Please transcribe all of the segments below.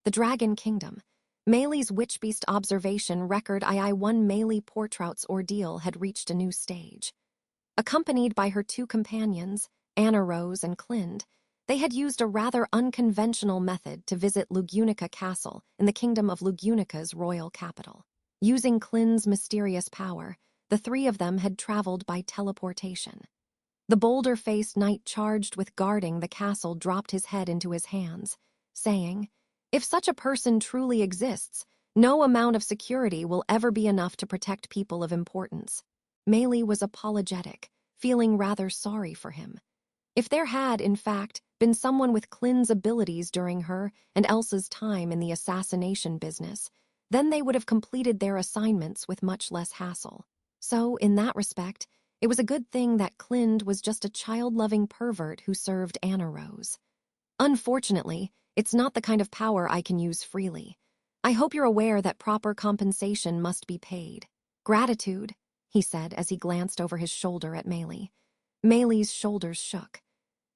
The Dragon Kingdom. Meili's Witchbeast observation record II-1 Meili Portrout's ordeal had reached a new stage. Accompanied by her two companions, Anna Rose and Clind, they had used a rather unconventional method to visit Lugunica Castle in the kingdom of Lugunica's royal capital. Using Clind's mysterious power, the three of them had traveled by teleportation. The boulder-faced knight charged with guarding the castle dropped his head into his hands, saying, "If such a person truly exists, no amount of security will ever be enough to protect people of importance." Meili was apologetic, feeling rather sorry for him. If there had, in fact, been someone with Clind's abilities during her and Elsa's time in the assassination business, then they would have completed their assignments with much less hassle. So, in that respect, it was a good thing that Clind was just a child-loving pervert who served Anna Rose. "Unfortunately, it's not the kind of power I can use freely. I hope you're aware that proper compensation must be paid." "Gratitude," he said as he glanced over his shoulder at Meili. Meili's shoulders shook.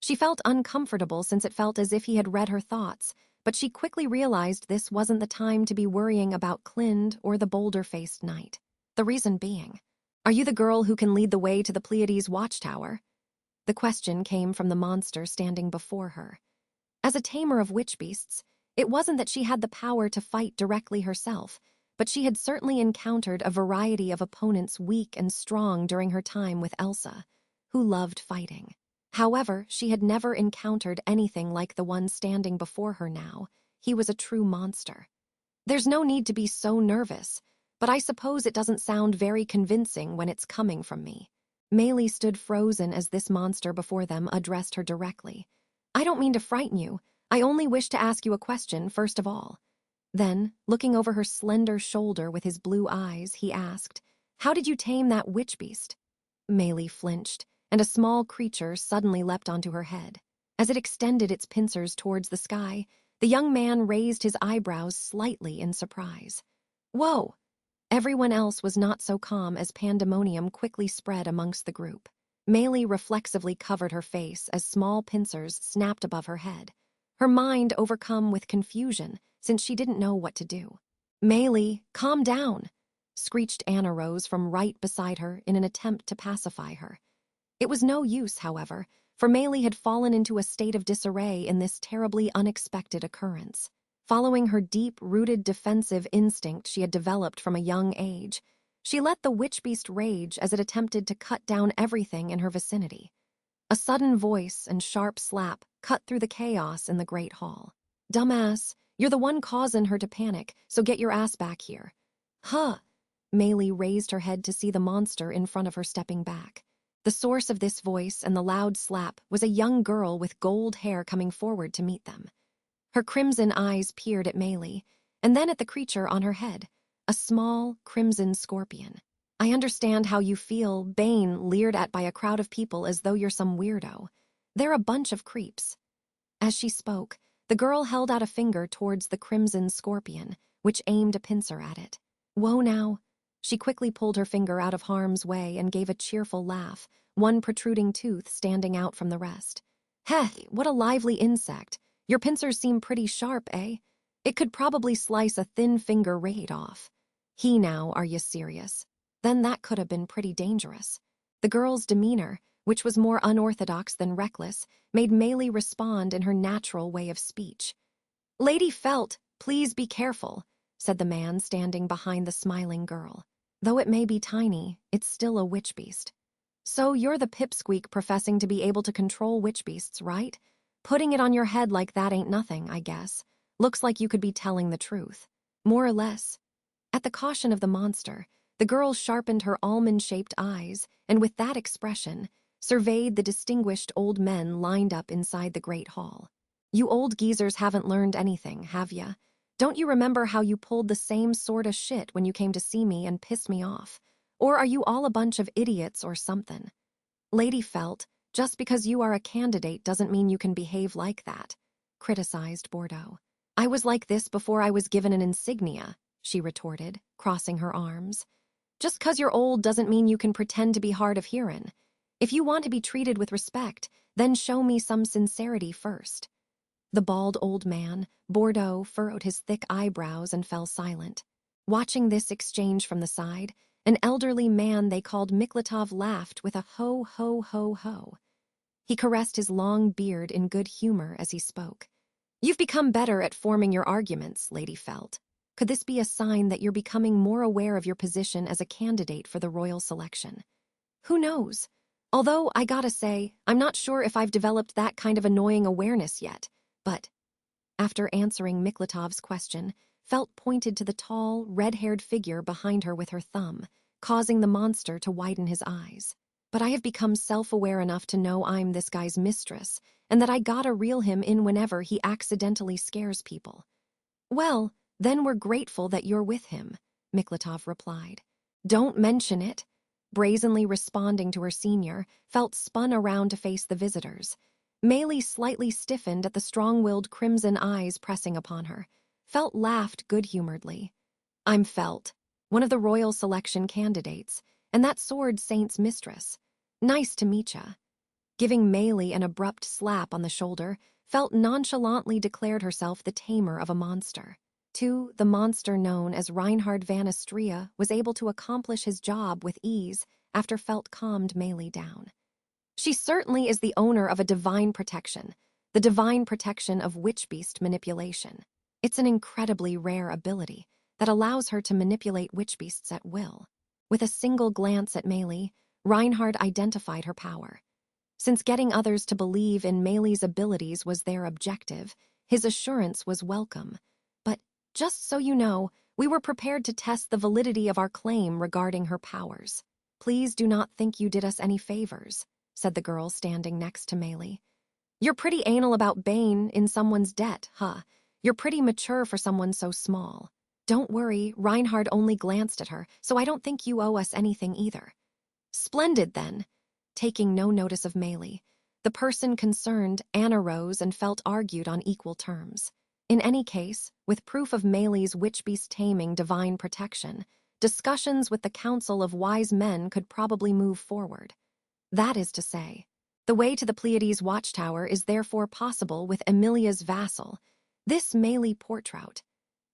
She felt uncomfortable since it felt as if he had read her thoughts, but she quickly realized this wasn't the time to be worrying about Clind or the boulder-faced knight. The reason being, "Are you the girl who can lead the way to the Pleiades watchtower?" The question came from the monster standing before her. As a tamer of witchbeasts, it wasn't that she had the power to fight directly herself, but she had certainly encountered a variety of opponents weak and strong during her time with Elsa, who loved fighting. However, she had never encountered anything like the one standing before her now. He was a true monster. "There's no need to be so nervous, but I suppose it doesn't sound very convincing when it's coming from me." Meili stood frozen as this monster before them addressed her directly. "I don't mean to frighten you. I only wish to ask you a question first of all." Then, looking over her slender shoulder with his blue eyes, he asked, "How did you tame that witchbeast?" Meili flinched, and a small creature suddenly leapt onto her head. As it extended its pincers towards the sky, the young man raised his eyebrows slightly in surprise. "Whoa!" Everyone else was not so calm as pandemonium quickly spread amongst the group. Meili reflexively covered her face as small pincers snapped above her head, her mind overcome with confusion since she didn't know what to do. "Meili, calm down!" screeched Anna Rose from right beside her in an attempt to pacify her. It was no use, however, for Meili had fallen into a state of disarray in this terribly unexpected occurrence. Following her deep-rooted defensive instinct she had developed from a young age, she let the witchbeast rage as it attempted to cut down everything in her vicinity. A sudden voice and sharp slap cut through the chaos in the great hall. "Dumbass, you're the one causing her to panic, so get your ass back here." "Huh!" Meili raised her head to see the monster in front of her stepping back. The source of this voice and the loud slap was a young girl with gold hair coming forward to meet them. Her crimson eyes peered at Meili, and then at the creature on her head, a small, crimson scorpion. "I understand how you feel, Bane, leered at by a crowd of people as though you're some weirdo. They're a bunch of creeps." As she spoke, the girl held out a finger towards the crimson scorpion, which aimed a pincer at it. "Whoa now." She quickly pulled her finger out of harm's way and gave a cheerful laugh, one protruding tooth standing out from the rest. "Heh, what a lively insect. Your pincers seem pretty sharp, eh? It could probably slice a thin finger right off." Now, are you serious? Then that could have been pretty dangerous. The girl's demeanor, which was more unorthodox than reckless, made Meili respond in her natural way of speech. "Lady Felt, please be careful," said the man standing behind the smiling girl. "Though it may be tiny, it's still a witchbeast." "So you're the pipsqueak professing to be able to control witchbeasts, right? Putting it on your head like that ain't nothing, I guess. Looks like you could be telling the truth. More or less." At the caution of the monster, the girl sharpened her almond-shaped eyes, and with that expression, surveyed the distinguished old men lined up inside the great hall. "You old geezers haven't learned anything, have ya? Don't you remember how you pulled the same sort of shit when you came to see me and pissed me off? Or are you all a bunch of idiots or something? Lady Felt, just because you are a candidate doesn't mean you can behave like that," criticized Bordeaux. "I was like this before I was given an insignia," she retorted, crossing her arms. "Just 'cause you're old doesn't mean you can pretend to be hard of hearing. If you want to be treated with respect, then show me some sincerity first." The bald old man, Bordeaux, furrowed his thick eyebrows and fell silent. Watching this exchange from the side, an elderly man they called Miklatov laughed with a ho, ho, ho, ho. He caressed his long beard in good humor as he spoke. You've become better at forming your arguments, Lady Felt. Could this be a sign that you're becoming more aware of your position as a candidate for the royal selection? Who knows? Although, I gotta say, I'm not sure if I've developed that kind of annoying awareness yet, but… After answering Miklatov's question, Felt pointed to the tall, red-haired figure behind her with her thumb, causing the monster to widen his eyes. But I have become self-aware enough to know I'm this guy's mistress, and that I gotta reel him in whenever he accidentally scares people. Well, then we're grateful that you're with him, Miklatov replied. Don't mention it. Brazenly responding to her senior, Felt spun around to face the visitors. Meili slightly stiffened at the strong-willed crimson eyes pressing upon her. Felt laughed good-humoredly. I'm Felt, one of the royal selection candidates, and that sword saint's mistress. Nice to meet ya. Giving Meili an abrupt slap on the shoulder, Felt nonchalantly declared herself the tamer of a monster. The monster known as Reinhard van Astria was able to accomplish his job with ease after Felt calmed Meili down. She certainly is the owner of a divine protection, the divine protection of Witchbeast manipulation. It's an incredibly rare ability that allows her to manipulate Witchbeasts at will. With a single glance at Meili, Reinhard identified her power. Since getting others to believe in Meili's abilities was their objective, his assurance was welcome. But, just so you know, we were prepared to test the validity of our claim regarding her powers. Please do not think you did us any favors, said the girl standing next to Meili. You're pretty anal about Bane in someone's debt, huh? You're pretty mature for someone so small. Don't worry, Reinhard only glanced at her, so I don't think you owe us anything either. Splendid, then. Taking no notice of Meili, the person concerned, Anna rose and Felt argued on equal terms. In any case, with proof of Meili's Witchbeast taming divine protection, discussions with the Council of Wise Men could probably move forward. That is to say, the way to the Pleiades watchtower is therefore possible with Emilia's vassal, this Meili Portrout.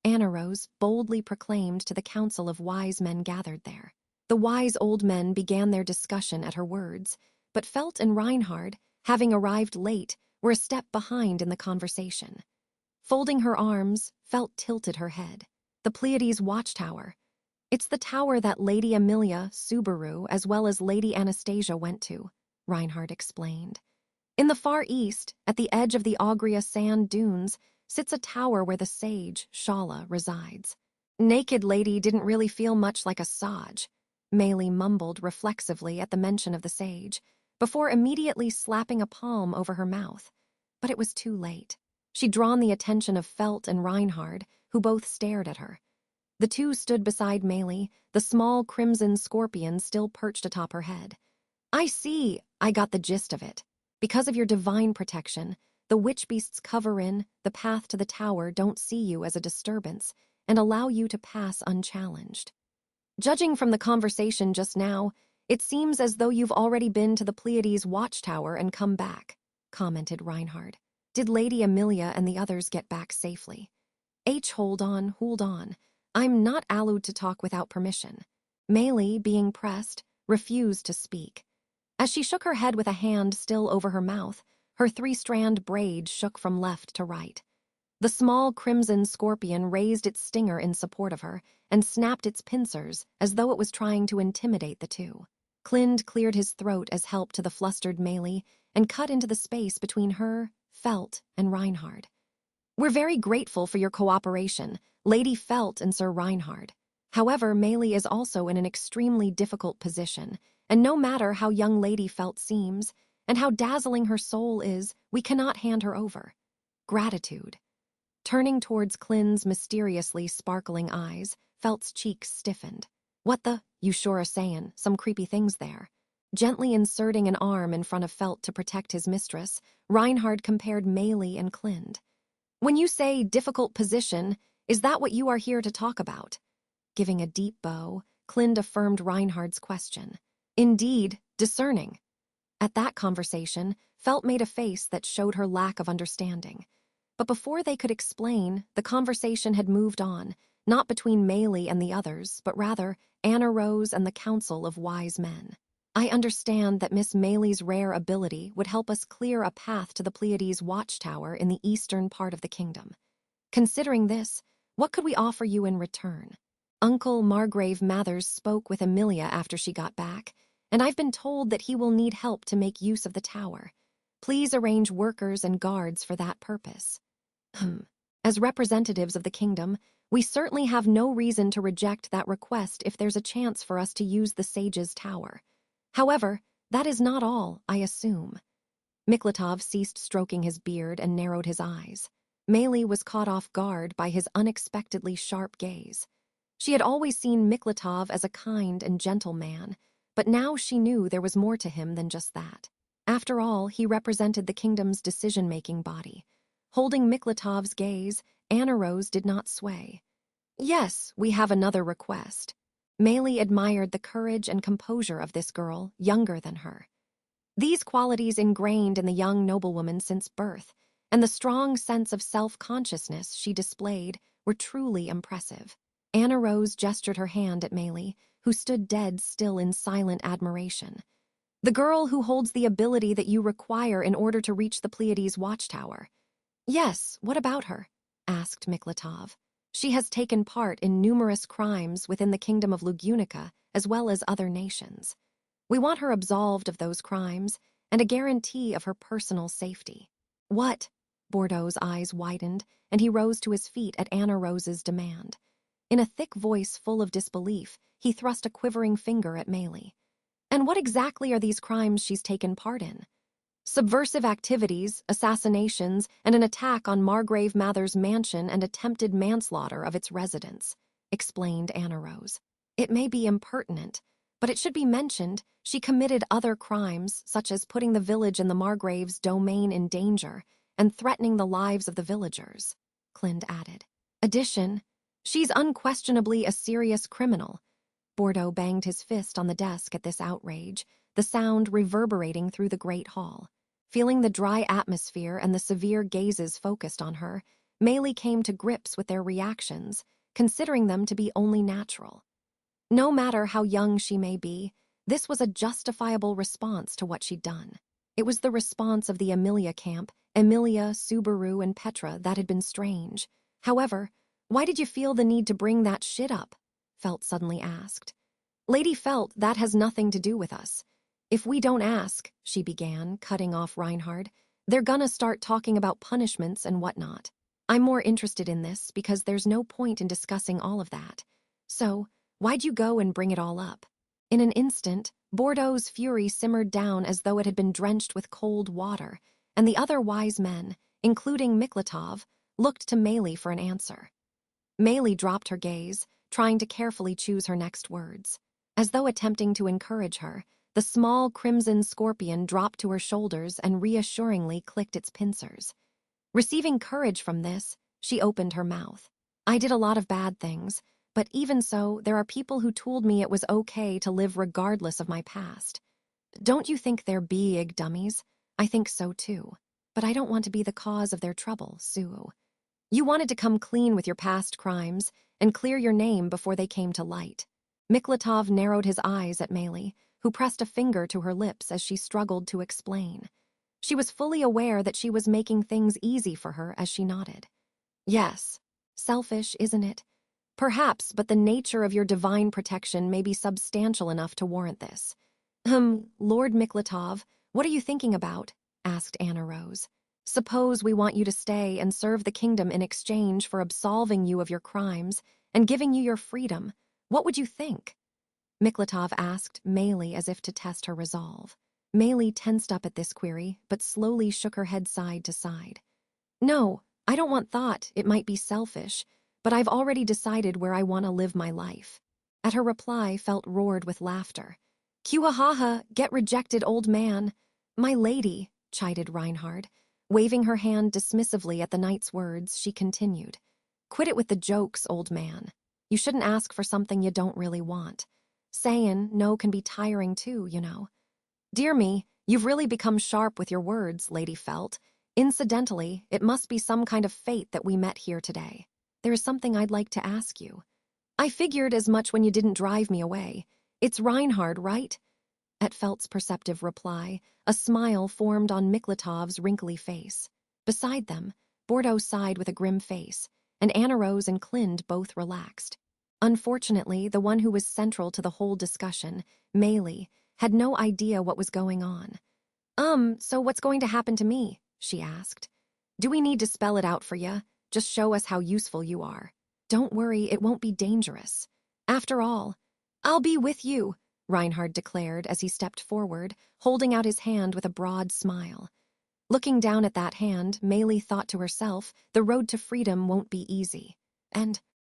Anna Rose boldly proclaimed to the council of wise men gathered there. The wise old men began their discussion at her words, but Felt and Reinhard, having arrived late, were a step behind in the conversation. Folding her arms, Felt tilted her head. The Pleiades watchtower. It's the tower that Lady Emilia, Subaru, as well as Lady Anastasia went to, Reinhard explained. In the far east, at the edge of the Augria sand dunes, sits a tower where the sage, Shala, resides. Naked Lady didn't really feel much like a sage, Meili mumbled reflexively at the mention of the sage, before immediately slapping a palm over her mouth. But it was too late. She'd drawn the attention of Felt and Reinhard, who both stared at her. The two stood beside Meili, the small crimson scorpion still perched atop her head. I see, I got the gist of it. Because of your divine protection, the Witchbeasts cover in, the path to the tower don't see you as a disturbance and allow you to pass unchallenged. Judging from the conversation just now, it seems as though you've already been to the Pleiades watchtower and come back, commented Reinhard. Did Lady Emilia and the others get back safely? Hold on. I'm not allowed to talk without permission. Meili, being pressed, refused to speak. As she shook her head with a hand still over her mouth, her three-strand braid shook from left to right. The small crimson scorpion raised its stinger in support of her and snapped its pincers as though it was trying to intimidate the two. Clind cleared his throat as help to the flustered Meili and cut into the space between her, Felt, and Reinhard. We're very grateful for your cooperation, Lady Felt and Sir Reinhard. However, Meili is also in an extremely difficult position, and no matter how young Lady Felt seems, and how dazzling her soul is, we cannot hand her over. Gratitude. Turning towards Clin's mysteriously sparkling eyes, Felt's cheeks stiffened. What the, you sure are saying, some creepy things there. Gently inserting an arm in front of Felt to protect his mistress, Reinhard compared Meili and Clind. When you say difficult position, is that what you are here to talk about? Giving a deep bow, Clind affirmed Reinhard's question. Indeed, discerning. At that conversation, Felt made a face that showed her lack of understanding. But before they could explain, the conversation had moved on, not between Meili and the others, but rather Anna Rose and the Council of Wise Men. I understand that Miss Meili's rare ability would help us clear a path to the Pleiades watchtower in the eastern part of the kingdom. Considering this, what could we offer you in return? Uncle Margrave Mathers spoke with Amelia after she got back, and I've been told that he will need help to make use of the tower. Please arrange workers and guards for that purpose. As representatives of the kingdom, we certainly have no reason to reject that request if there's a chance for us to use the sage's tower. However, that is not all, I assume. Miklatov ceased stroking his beard and narrowed his eyes. Meili was caught off guard by his unexpectedly sharp gaze. She had always seen Miklatov as a kind and gentle man, but now she knew there was more to him than just that. After all, he represented the kingdom's decision-making body. Holding Miklatov's gaze, Anna Rose did not sway. Yes, we have another request. Meili admired the courage and composure of this girl, younger than her. These qualities ingrained in the young noblewoman since birth, and the strong sense of self-consciousness she displayed were truly impressive. Anna Rose gestured her hand at Meili, who stood dead still in silent admiration. The girl who holds the ability that you require in order to reach the Pleiades watchtower. Yes, what about her? Asked Miklatov. She has taken part in numerous crimes within the kingdom of Lugunica, as well as other nations. We want her absolved of those crimes, and a guarantee of her personal safety. What? Bordeaux's eyes widened, and he rose to his feet at Anna Rose's demand. In a thick voice full of disbelief, he thrust a quivering finger at Meili. And what exactly are these crimes she's taken part in? Subversive activities, assassinations, and an attack on Margrave Mather's mansion and attempted manslaughter of its residents, explained Anna Rose. It may be impertinent, but it should be mentioned she committed other crimes, such as putting the village and the Margraves' domain in danger and threatening the lives of the villagers, Clind added. Addition, she's unquestionably a serious criminal. Bordeaux banged his fist on the desk at this outrage, the sound reverberating through the great hall. Feeling the dry atmosphere and the severe gazes focused on her, Meili came to grips with their reactions, considering them to be only natural. No matter how young she may be, this was a justifiable response to what she'd done. It was the response of the Amelia camp, Amelia, Subaru, and Petra, that had been strange. However, why did you feel the need to bring that shit up? Felt suddenly asked. Lady Felt, that has nothing to do with us. If we don't ask, she began, cutting off Reinhard, they're gonna start talking about punishments and whatnot. I'm more interested in this because there's no point in discussing all of that. So, why'd you go and bring it all up? In an instant, Bordeaux's fury simmered down as though it had been drenched with cold water, and the other wise men, including Miklatov, looked to Meili for an answer. Meili dropped her gaze, trying to carefully choose her next words. As though attempting to encourage her, the small crimson scorpion dropped to her shoulders and reassuringly clicked its pincers. Receiving courage from this, she opened her mouth. I did a lot of bad things, but even so, there are people who told me it was okay to live regardless of my past. Don't you think they're big dummies? I think so too. But I don't want to be the cause of their trouble, Sue. You wanted to come clean with your past crimes and clear your name before they came to light. Miklatov narrowed his eyes at Meili, who pressed a finger to her lips as she struggled to explain. She was fully aware that she was making things easy for her as she nodded. Yes, selfish, isn't it? Perhaps, but the nature of your divine protection may be substantial enough to warrant this. Lord Miklatov, what are you thinking about? Asked Anna Rose. Suppose we want you to stay and serve the kingdom in exchange for absolving you of your crimes and giving you your freedom. What would you think? Miklatov asked Meili as if to test her resolve. Meili tensed up at this query, but slowly shook her head side to side. No, I don't want thought. It might be selfish, but I've already decided where I want to live my life. At her reply, Felt roared with laughter. Kuahaha, get rejected, old man. My lady, chided Reinhard. Waving her hand dismissively at the knight's words, she continued. Quit it with the jokes, old man. You shouldn't ask for something you don't really want. Saying no can be tiring too, you know. Dear me, you've really become sharp with your words, Lady Felt. Incidentally, it must be some kind of fate that we met here today. There is something I'd like to ask you. I figured as much when you didn't drive me away. It's Reinhard, right? At Felt's perceptive reply, a smile formed on Miklatov's wrinkly face. Beside them, Bordeaux sighed with a grim face, and Anna Rose and Clind both relaxed. Unfortunately, the one who was central to the whole discussion, Meili, had no idea what was going on. So what's going to happen to me? She asked. Do we need to spell it out for you? Just show us how useful you are. Don't worry, it won't be dangerous. After all, I'll be with you, Reinhard declared as he stepped forward, holding out his hand with a broad smile. Looking down at that hand, Meili thought to herself, the road to freedom won't be easy. And